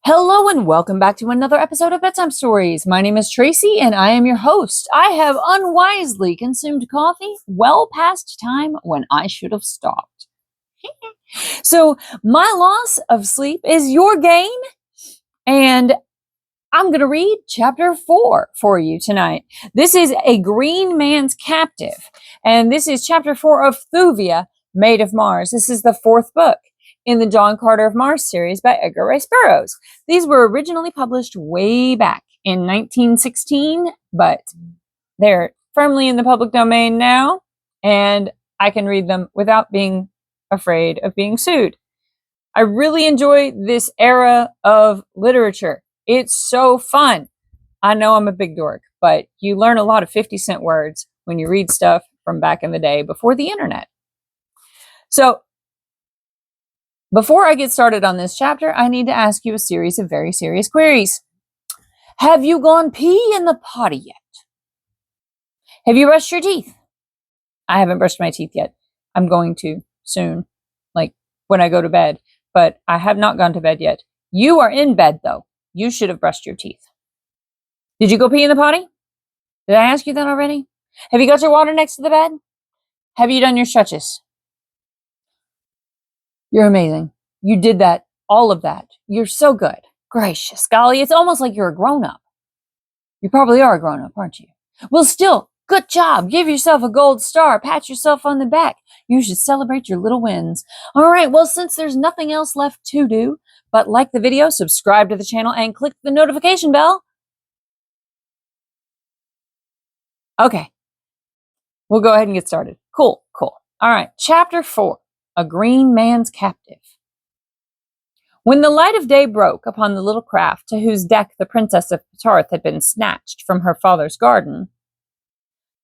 Hello and welcome back to another episode of Bedtime Stories. My name is Tracy and I am your host. I have unwisely consumed coffee well past time when I should have stopped. So my loss of sleep is your gain, and I'm going to read chapter 4 for you tonight. This is A Green Man's Captive, and this is chapter 4 of Thuvia, Maid of Mars. This is the fourth book in the John Carter of Mars series by Edgar Rice Burroughs. These were originally published way back in 1916, but they're firmly in the public domain now, and I can read them without being afraid of being sued. I really enjoy this era of literature. It's so fun. I know I'm a big dork, but you learn a lot of 50-cent words when you read stuff from back in the day before the internet. So, before I get started on this chapter, I need to ask you a series of very serious queries. Have you gone pee in the potty yet? Have you brushed your teeth? I haven't brushed my teeth yet. I'm going to soon, like when I go to bed, but I have not gone to bed yet. You are in bed, though. You should have brushed your teeth. Did you go pee in the potty? Did I ask you that already? Have you got your water next to the bed? Have you done your stretches? You're amazing. You did that, all of that. You're so good. Gracious golly, it's almost like you're a grown-up. You probably are a grown-up, aren't you? Well, still, good job. Give yourself a gold star. Pat yourself on the back. You should celebrate your little wins. All right, well, since there's nothing else left to do, but like the video, subscribe to the channel, and click the notification bell. Okay, we'll go ahead and get started. Cool. All right, chapter 4, A Green Man's Captive. When the light of day broke upon the little craft to whose deck the Princess of Petarth had been snatched from her father's garden,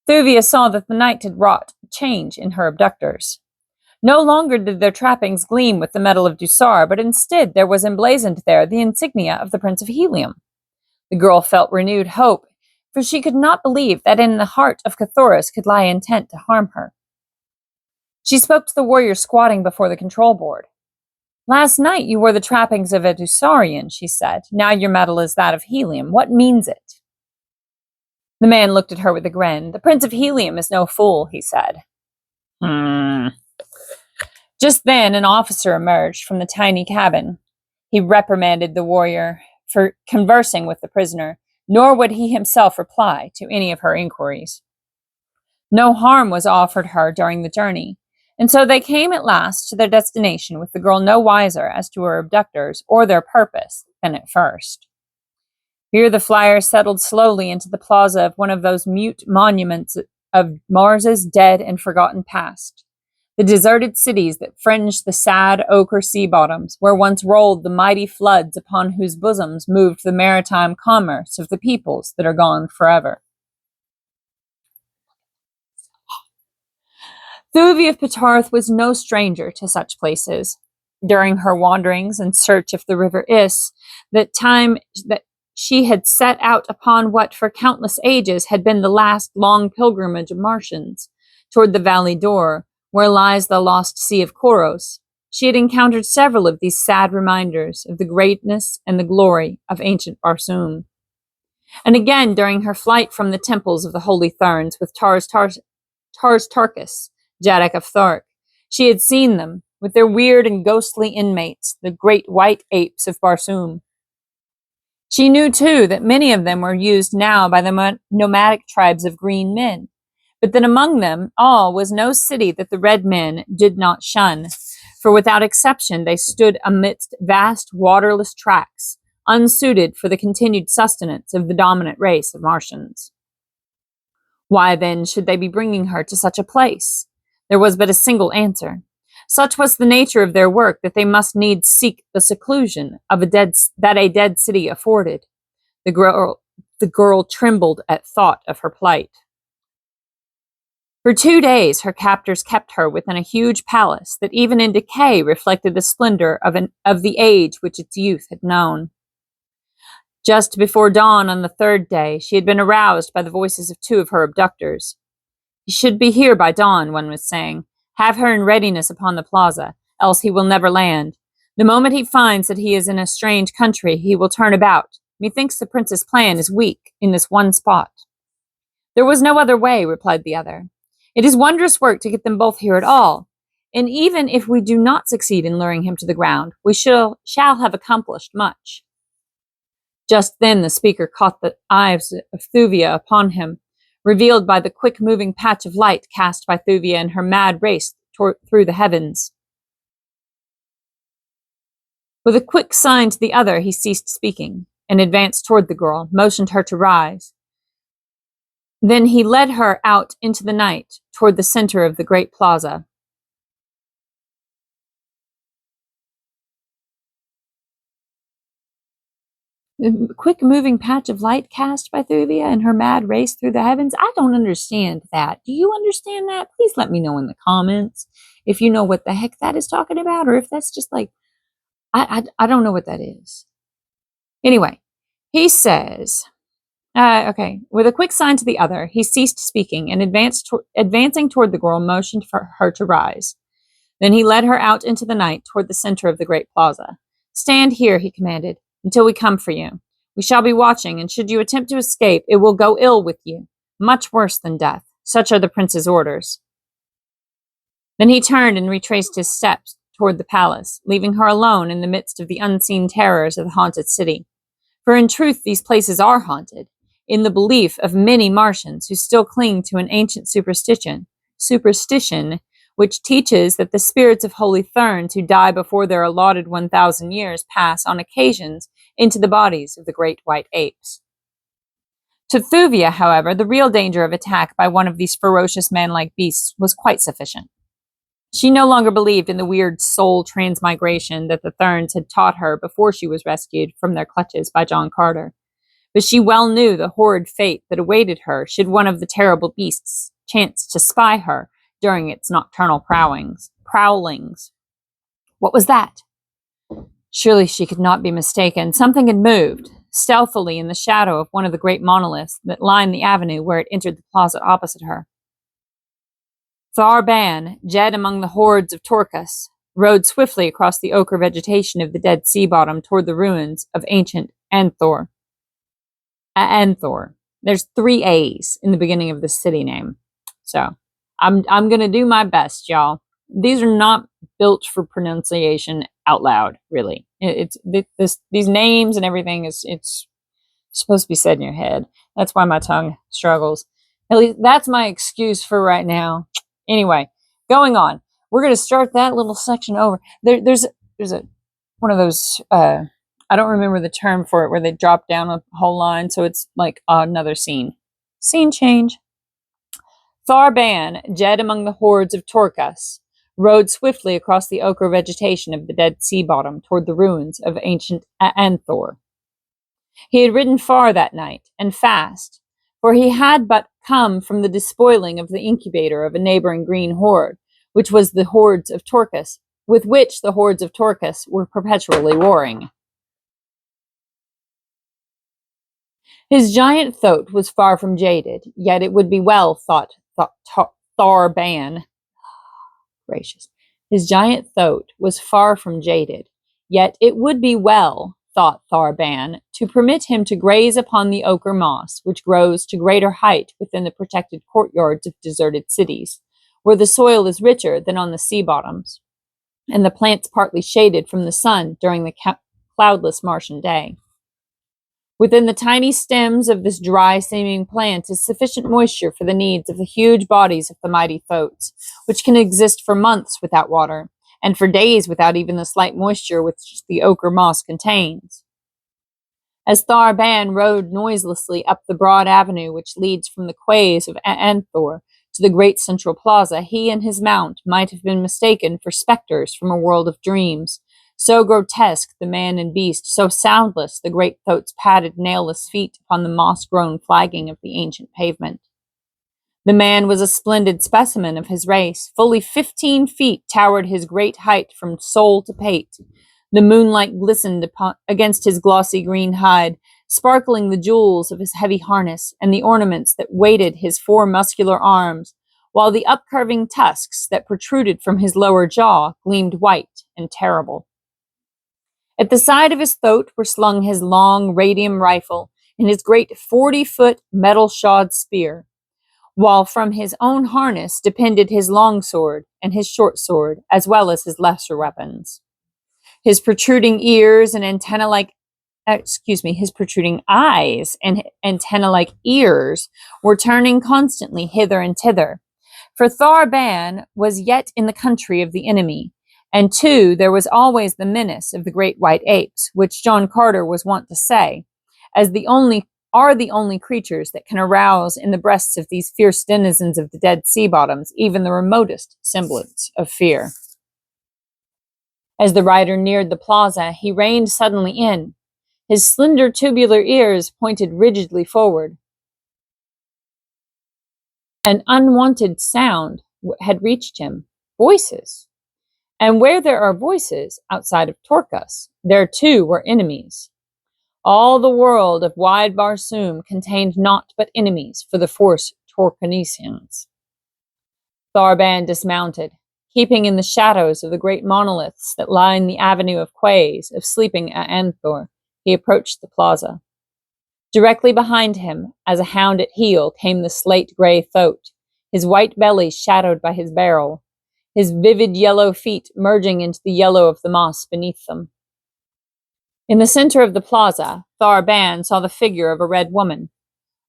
Thuvia saw that the night had wrought a change in her abductors. No longer did their trappings gleam with the metal of Dusar, but instead there was emblazoned there the insignia of the Prince of Helium. The girl felt renewed hope, for she could not believe that in the heart of Cthulhu could lie intent to harm her. She spoke to the warrior squatting before the control board. Last night you wore the trappings of a Dusarian, she said. Now your metal is that of helium. What means it? The man looked at her with a grin. The Prince of Helium is no fool, he said. Just then an officer emerged from the tiny cabin. He reprimanded the warrior for conversing with the prisoner, nor would he himself reply to any of her inquiries. No harm was offered her during the journey, and so they came at last to their destination with the girl no wiser as to her abductors or their purpose than at first. Here the flyer settled slowly into the plaza of one of those mute monuments of Mars's dead and forgotten past, the deserted cities that fringed the sad ochre sea bottoms, where once rolled the mighty floods upon whose bosoms moved the maritime commerce of the peoples that are gone forever. Thuvia of Petarth was no stranger to such places. During her wanderings in search of the river Is, that she had set out upon what for countless ages had been the last long pilgrimage of Martians, toward the Valley Dor, where lies the lost Sea of Koros. She had encountered several of these sad reminders of the greatness and the glory of ancient Barsoom. And again, during her flight from the temples of the Holy Therns with Tars Tarkus, Jadok of Thark, she had seen them, with their weird and ghostly inmates, the great white apes of Barsoom. She knew, too, that many of them were used now by the nomadic tribes of green men, but that among them all was no city that the red men did not shun, for without exception they stood amidst vast waterless tracts, unsuited for the continued sustenance of the dominant race of Martians. Why, then, should they be bringing her to such a place? There was but a single answer. Such was the nature of their work that they must needs seek the seclusion of a dead city afforded. The girl trembled at thought of her plight. For 2 days her captors kept her within a huge palace that even in decay reflected the splendor of the age which its youth had known. Just before dawn on the third day, she had been aroused by the voices of 2 of her abductors. He should be here by dawn, one was saying. Have her in readiness upon the plaza, else he will never land. The moment he finds that he is in a strange country, he will turn about. Methinks the prince's plan is weak in this one spot." "There was no other way," replied the other. "It is wondrous work to get them both here at all. And even if we do not succeed in luring him to the ground, we shall have accomplished much." Just then the speaker caught the eyes of Thuvia upon him, revealed by the quick-moving patch of light cast by Thuvia in her mad race through the heavens. With a quick sign to the other, he ceased speaking, and advanced toward the girl, motioned her to rise. Then he led her out into the night, toward the center of the great plaza. The quick-moving patch of light cast by Thuvia in her mad race through the heavens. I don't understand that. Do you understand that? Please let me know in the comments if you know what the heck that is talking about, or if that's just like, I don't know what that is. Anyway, he says, okay, with a quick sign to the other, he ceased speaking and advancing toward the girl, motioned for her to rise. Then he led her out into the night toward the center of the great plaza. "Stand here," he commanded, "until we come for you. We shall be watching, and should you attempt to escape, it will go ill with you, much worse than death. Such are the prince's orders." Then he turned and retraced his steps toward the palace, leaving her alone in the midst of the unseen terrors of the haunted city. For in truth, these places are haunted, in the belief of many Martians who still cling to an ancient superstition which teaches that the spirits of holy Therns who die before their allotted 1,000 years pass, on occasions, into the bodies of the great white apes. To Thuvia, however, the real danger of attack by one of these ferocious man-like beasts was quite sufficient. She no longer believed in the weird soul transmigration that the Therns had taught her before she was rescued from their clutches by John Carter. But she well knew the horrid fate that awaited her should one of the terrible beasts chance to spy her during its nocturnal prowlings. What was that? Surely she could not be mistaken. Something had moved, stealthily in the shadow of one of the great monoliths that lined the avenue where it entered the plaza opposite her. Thar-Ban, Jed among the hordes of Torcus, rode swiftly across the ochre vegetation of the dead sea bottom toward the ruins of ancient Anthor. Anthor. There's 3 A's in the beginning of the city name. So, I'm going to do my best, y'all. These are not built for pronunciation out loud, really. These names and everything it's supposed to be said in your head. That's why my tongue struggles. At least that's my excuse for right now. Anyway, going on. We're going to start that little section over. There's a one of those I don't remember the term for it, where they drop down a whole line, so it's like another scene. Scene change. Thar-Ban, Jed among the hordes of Torcus, rode swiftly across the ochre vegetation of the dead sea bottom toward the ruins of ancient Anthor. He had ridden far that night, and fast, for he had but come from the despoiling of the incubator of a neighboring green horde, which was the hordes of Torcus, with which the hordes of Torcus were perpetually warring. His giant throat was far from jaded, yet it would be well, thought Thar-Ban. Gracious. His giant throat was far from jaded, yet it would be well, thought Thar-Ban, to permit him to graze upon the ochre moss, which grows to greater height within the protected courtyards of deserted cities, where the soil is richer than on the sea bottoms, and the plants partly shaded from the sun during the cloudless Martian day. Within the tiny stems of this dry-seeming plant is sufficient moisture for the needs of the huge bodies of the mighty thoats, which can exist for months without water, and for days without even the slight moisture which the ochre moss contains. As Thar-Ban rode noiselessly up the broad avenue which leads from the quays of Anthor to the great central plaza, he and his mount might have been mistaken for specters from a world of dreams. So grotesque the man and beast, so soundless the great thoat's padded nailless feet upon the moss-grown flagging of the ancient pavement. The man was a splendid specimen of his race. Fully 15 feet towered his great height from sole to pate. The moonlight glistened against his glossy green hide, sparkling the jewels of his heavy harness and the ornaments that weighted his 4 muscular arms, while the upcurving tusks that protruded from his lower jaw gleamed white and terrible. At the side of his throat were slung his long radium rifle and his great 40-foot metal-shod spear, while from his own harness depended his long sword and his short sword, as well as his lesser weapons. His protruding ears and his protruding eyes and antenna-like ears were turning constantly hither and thither. For Thar-Ban was yet in the country of the enemy, and too there was always the menace of the great white apes, which John Carter was wont to say, as the only creatures that can arouse in the breasts of these fierce denizens of the dead sea bottoms even the remotest semblance of fear. As the rider neared the plaza, he reined suddenly in. His slender tubular ears pointed rigidly forward. An unwanted sound had reached him. Voices. And where there are voices outside of Torcas, there too were enemies. All the world of wide Barsoom contained naught but enemies for the force Torcanesians. Thar-Ban dismounted. Keeping in the shadows of the great monoliths that line the avenue of quays of sleeping Aanthor, he approached the plaza. Directly behind him, as a hound at heel, came the slate-gray thoat, his white belly shadowed by his barrel, his vivid yellow feet merging into the yellow of the moss beneath them. In the center of the plaza, Thar-Ban saw the figure of a red woman.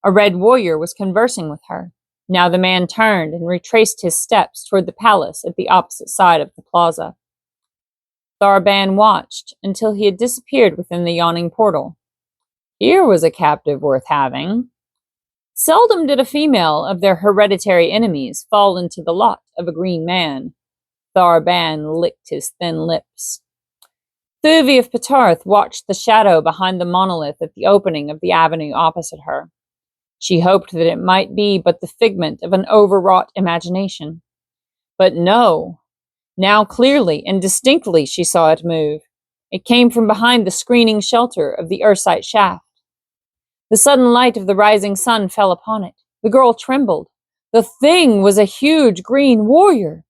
A red warrior was conversing with her. Now the man turned and retraced his steps toward the palace at the opposite side of the plaza. Thar-Ban watched until he had disappeared within the yawning portal. Here was a captive worth having. Seldom did a female of their hereditary enemies fall into the lot of a green man. Thar-Ban licked his thin lips. Thuvia of Petarth watched the shadow behind the monolith at the opening of the avenue opposite her. She hoped that it might be but the figment of an overwrought imagination. But no. Now clearly and distinctly she saw it move. It came from behind the screening shelter of the Ursite shaft. The sudden light of the rising sun fell upon it. The girl trembled. The thing was a huge green warrior.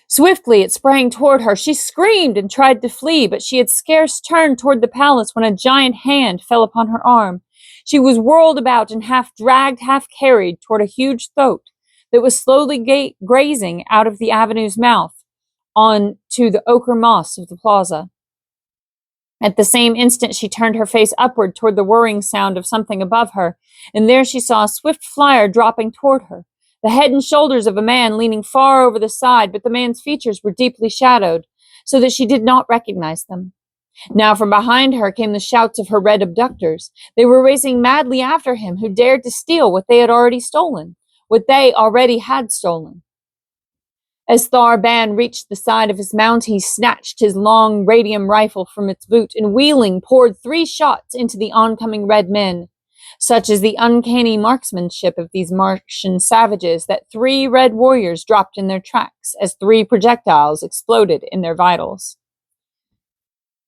Swiftly it sprang toward her. She screamed and tried to flee, but she had scarce turned toward the palace when a giant hand fell upon her arm. She was whirled about and half dragged, half carried toward a huge thoat that was slowly grazing out of the avenue's mouth on to the ochre moss of the plaza. At the same instant she turned her face upward toward the whirring sound of something above her, and there she saw a swift flyer dropping toward her, the head and shoulders of a man leaning far over the side, but the man's features were deeply shadowed, so that she did not recognize them. Now from behind her came the shouts of her red abductors. They were racing madly after him, who dared to steal what they already had stolen. As Thar-Ban reached the side of his mount, he snatched his long radium rifle from its boot and wheeling poured 3 shots into the oncoming red men. Such is the uncanny marksmanship of these Martian savages that 3 red warriors dropped in their tracks as 3 projectiles exploded in their vitals.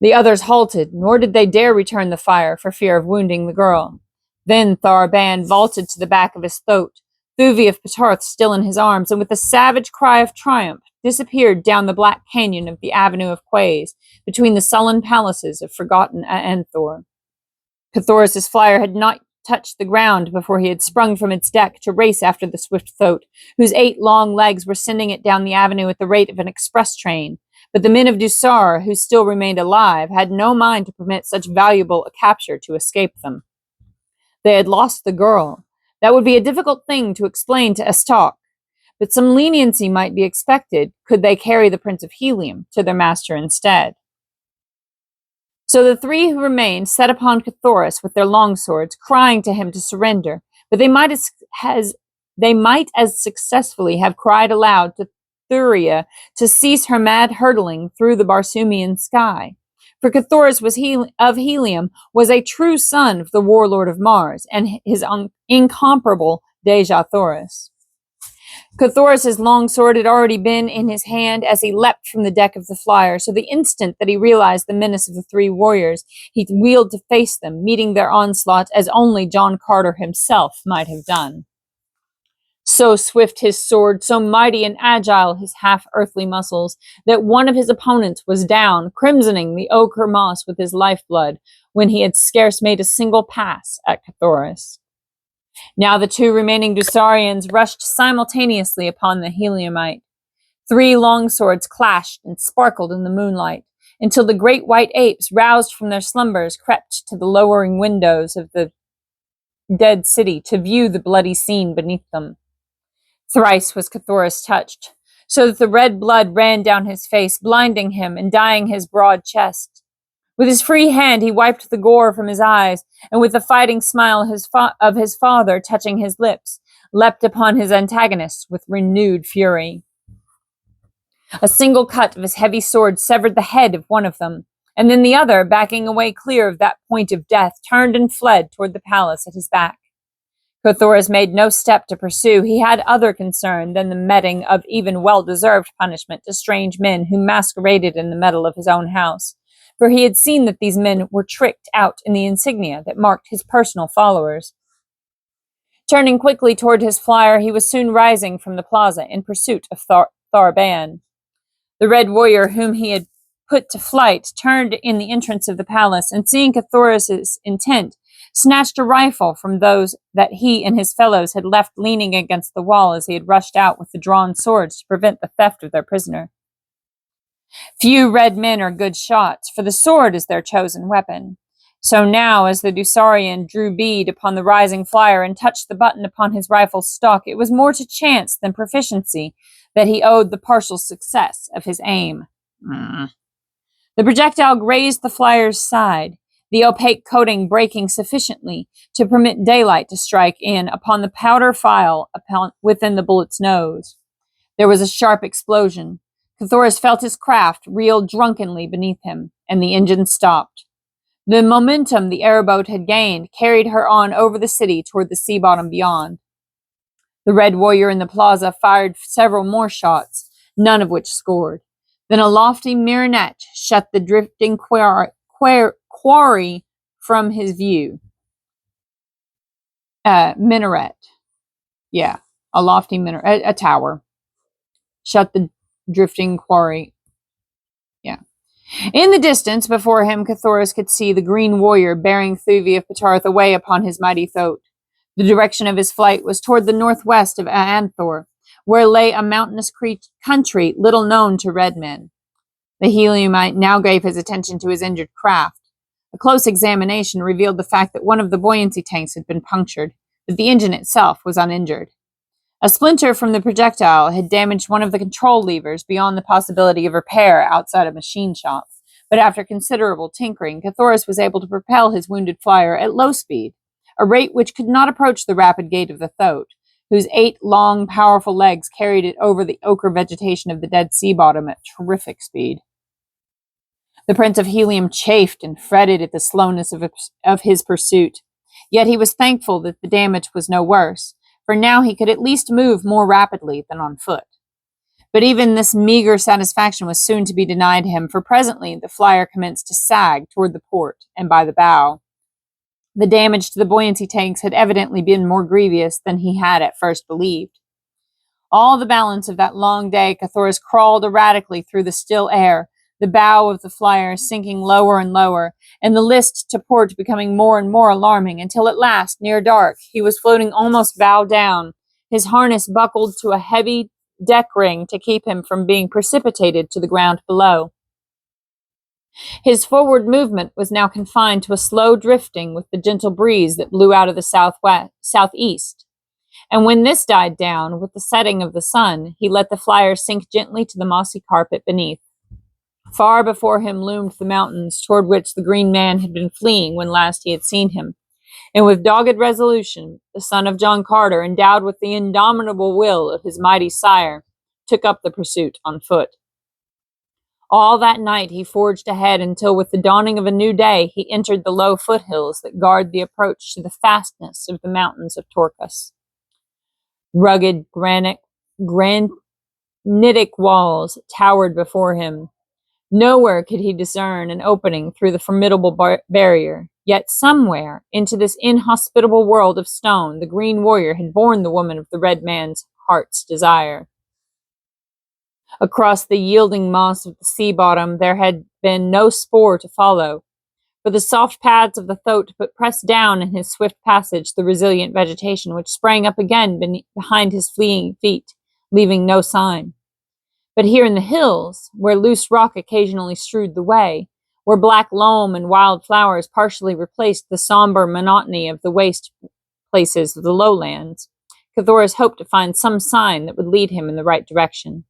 The others halted, nor did they dare return the fire for fear of wounding the girl. Then Thar-Ban vaulted to the back of his thoat, Thuvia of Petarth still in his arms, and with a savage cry of triumph, disappeared down the black canyon of the avenue of quays, between the sullen palaces of forgotten Aanthor. Cathoris's flyer had not touched the ground before he had sprung from its deck to race after the swift thoat, whose 8 long legs were sending it down the avenue at the rate of an express train. But the men of Dusar, who still remained alive, had no mind to permit such valuable a capture to escape them. They had lost the girl. That would be a difficult thing to explain to Estok, but some leniency might be expected could they carry the Prince of Helium to their master instead. So the 3 who remained set upon Cathoris with their longswords, crying to him to surrender, but they might as successfully have cried aloud to Thuvia to cease her mad hurtling through the Barsoomian sky. For Cathoris of Helium was a true son of the warlord of Mars and his incomparable Deja Thoris. Cathoris's longsword had already been in his hand as he leapt from the deck of the flyer, so the instant that he realized the menace of the 3 warriors, he wheeled to face them, meeting their onslaught as only John Carter himself might have done. So swift his sword, so mighty and agile his half-earthly muscles, that one of his opponents was down, crimsoning the ochre moss with his lifeblood, when he had scarce made a single pass at Cthulhu. Now the two remaining Dusarians rushed simultaneously upon the Heliumite. 3 long swords clashed and sparkled in the moonlight, until the great white apes, roused from their slumbers, crept to the lowering windows of the dead city to view the bloody scene beneath them. Thrice was Cthulhu touched, so that the red blood ran down his face, blinding him and dyeing his broad chest. With his free hand he wiped the gore from his eyes, and with the fighting smile of his father touching his lips, leapt upon his antagonists with renewed fury. A single cut of his heavy sword severed the head of one of them, and then the other, backing away clear of that point of death, turned and fled toward the palace at his back. Cthulhu made no step to pursue. He had other concern than the meting of even well-deserved punishment to strange men who masqueraded in the metal of his own house, for he had seen that these men were tricked out in the insignia that marked his personal followers. Turning quickly toward his flyer, he was soon rising from the plaza in pursuit of Tharban. The red warrior whom he had put to flight turned in the entrance of the palace, and seeing Cthulhu's intent, snatched a rifle from those that he and his fellows had left leaning against the wall as he had rushed out with the drawn swords to prevent the theft of their prisoner. Few red men are good shots, for the sword is their chosen weapon. So now, as the Dusarian drew bead upon the rising flyer and touched the button upon his rifle's stock, it was more to chance than proficiency that he owed the partial success of his aim. The projectile grazed the flyer's side, the opaque coating breaking sufficiently to permit daylight to strike in upon the powder file within the bullet's nose. There was a sharp explosion. Cthulhu felt his craft reel drunkenly beneath him, and the engine stopped. The momentum the airboat had gained carried her on over the city toward the sea bottom beyond. The red warrior in the plaza fired several more shots, none of which scored. Then a lofty minaret shut the drifting quarry from his view. Minaret. Yeah, a lofty minaret, a tower. Shut the drifting quarry. Yeah. In the distance before him, Cthulhu could see the green warrior bearing Thuvia of Petarth away upon his mighty thoat. The direction of his flight was toward the northwest of Anthor, where lay a mountainous country little known to red men. The Heliumite now gave his attention to his injured craft. A close examination revealed the fact that one of the buoyancy tanks had been punctured, but the engine itself was uninjured. A splinter from the projectile had damaged one of the control levers beyond the possibility of repair outside a machine shop, but after considerable tinkering, Cthulhu was able to propel his wounded flyer at low speed, a rate which could not approach the rapid gait of the thoat, whose 8 long, powerful legs carried it over the ochre vegetation of the dead sea bottom at terrific speed. The Prince of Helium chafed and fretted at the slowness of his pursuit, yet he was thankful that the damage was no worse, for now he could at least move more rapidly than on foot. But even this meager satisfaction was soon to be denied him, for presently the flyer commenced to sag toward the port and by the bow. The damage to the buoyancy tanks had evidently been more grievous than he had at first believed. All the balance of that long day, Cthulhu crawled erratically through the still air, the bow of the flyer sinking lower and lower, and the list to port becoming more and more alarming, until at last, near dark, he was floating almost bow down, his harness buckled to a heavy deck ring to keep him from being precipitated to the ground below. His forward movement was now confined to a slow drifting with the gentle breeze that blew out of the southeast. And when this died down, with the setting of the sun, he let the flyer sink gently to the mossy carpet beneath. Far before him loomed the mountains toward which the green man had been fleeing when last he had seen him. And with dogged resolution, the son of John Carter, endowed with the indomitable will of his mighty sire, took up the pursuit on foot. All that night he forged ahead until with the dawning of a new day he entered the low foothills that guard the approach to the fastness of the mountains of Torcus. Rugged granitic walls towered before him. Nowhere could he discern an opening through the formidable barrier, Yet somewhere into this inhospitable world of stone, the green warrior had borne the woman of the red man's heart's desire. Across the yielding moss of the sea bottom there had been no spoor to follow, for the soft pads of the thoat but pressed down in his swift passage the resilient vegetation which sprang up again behind his fleeing feet, leaving no sign. But here in the hills, where loose rock occasionally strewed the way, where black loam and wild flowers partially replaced the somber monotony of the waste places of the lowlands, Cthulhu hoped to find some sign that would lead him in the right direction.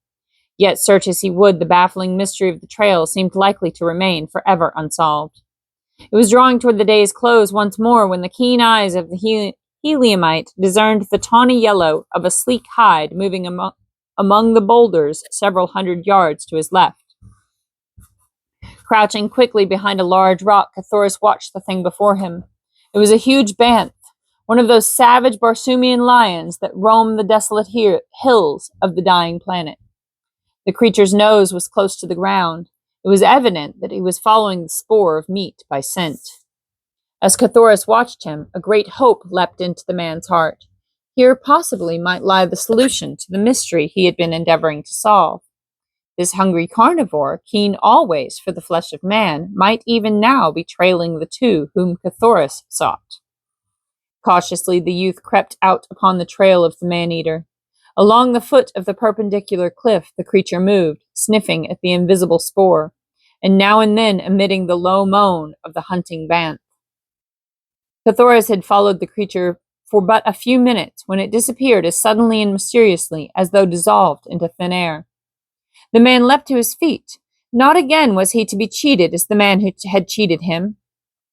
Yet, search as he would, the baffling mystery of the trail seemed likely to remain forever unsolved. It was drawing toward the day's close once more when the keen eyes of the Heliumite discerned the tawny yellow of a sleek hide moving among the boulders several hundred yards to his left. Crouching quickly behind a large rock, Cthulhu watched the thing before him. It was a huge banth, one of those savage Barsoomian lions that roam the desolate hills of the dying planet. The creature's nose was close to the ground. It was evident that he was following the spoor of meat by scent. As Cthulhu watched him, a great hope leapt into the man's heart. Here possibly might lie the solution to the mystery he had been endeavoring to solve. This hungry carnivore, keen always for the flesh of man, might even now be trailing the two whom Cthulhu sought. Cautiously the youth crept out upon the trail of the man-eater. Along the foot of the perpendicular cliff the creature moved, sniffing at the invisible spoor, and now and then emitting the low moan of the hunting banth. Cthulhu had followed the creature for but a few minutes when it disappeared as suddenly and mysteriously as though dissolved into thin air. The man leapt to his feet. Not again was he to be cheated as the man who had cheated him.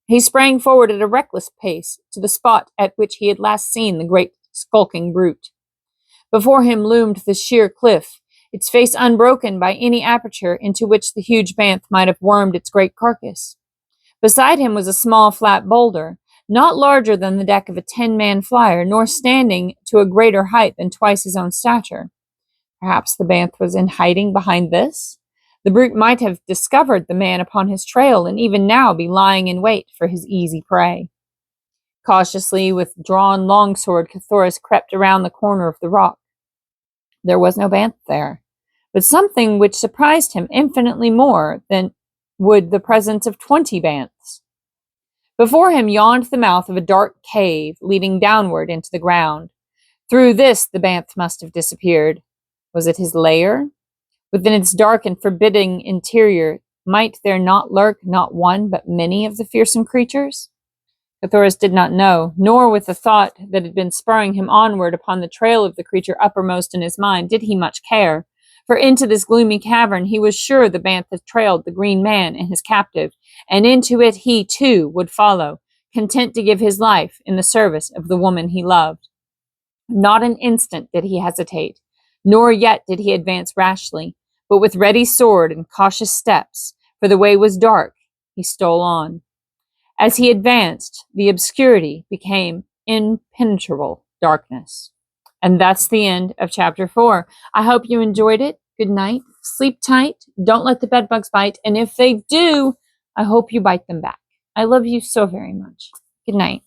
He sprang forward at a reckless pace to the spot at which he had last seen the great skulking brute. Before him loomed the sheer cliff, its face unbroken by any aperture into which the huge banth might have wormed its great carcass. Beside him was a small flat boulder, not larger than the deck of a 10-man flyer, nor standing to a greater height than twice his own stature. Perhaps the banth was in hiding behind this? The brute might have discovered the man upon his trail and even now be lying in wait for his easy prey. Cautiously, with drawn longsword, Cthulhu crept around the corner of the rock. There was no banth there, but something which surprised him infinitely more than would the presence of 20 banths. Before him yawned the mouth of a dark cave leading downward into the ground. Through this the banth must have disappeared. Was it his lair? Within its dark and forbidding interior, might there not lurk not one but many of the fearsome creatures? Cthulhu did not know, nor with the thought that had been spurring him onward upon the trail of the creature uppermost in his mind did he much care, for into this gloomy cavern he was sure the banth had trailed the green man and his captive, and into it he, too, would follow, content to give his life in the service of the woman he loved. Not an instant did he hesitate, nor yet did he advance rashly, but with ready sword and cautious steps, for the way was dark, he stole on. As he advanced, the obscurity became impenetrable darkness. And that's the end of chapter 4. I hope you enjoyed it. Good night. Sleep tight. Don't let the bedbugs bite. And if they do, I hope you bite them back. I love you so very much. Good night.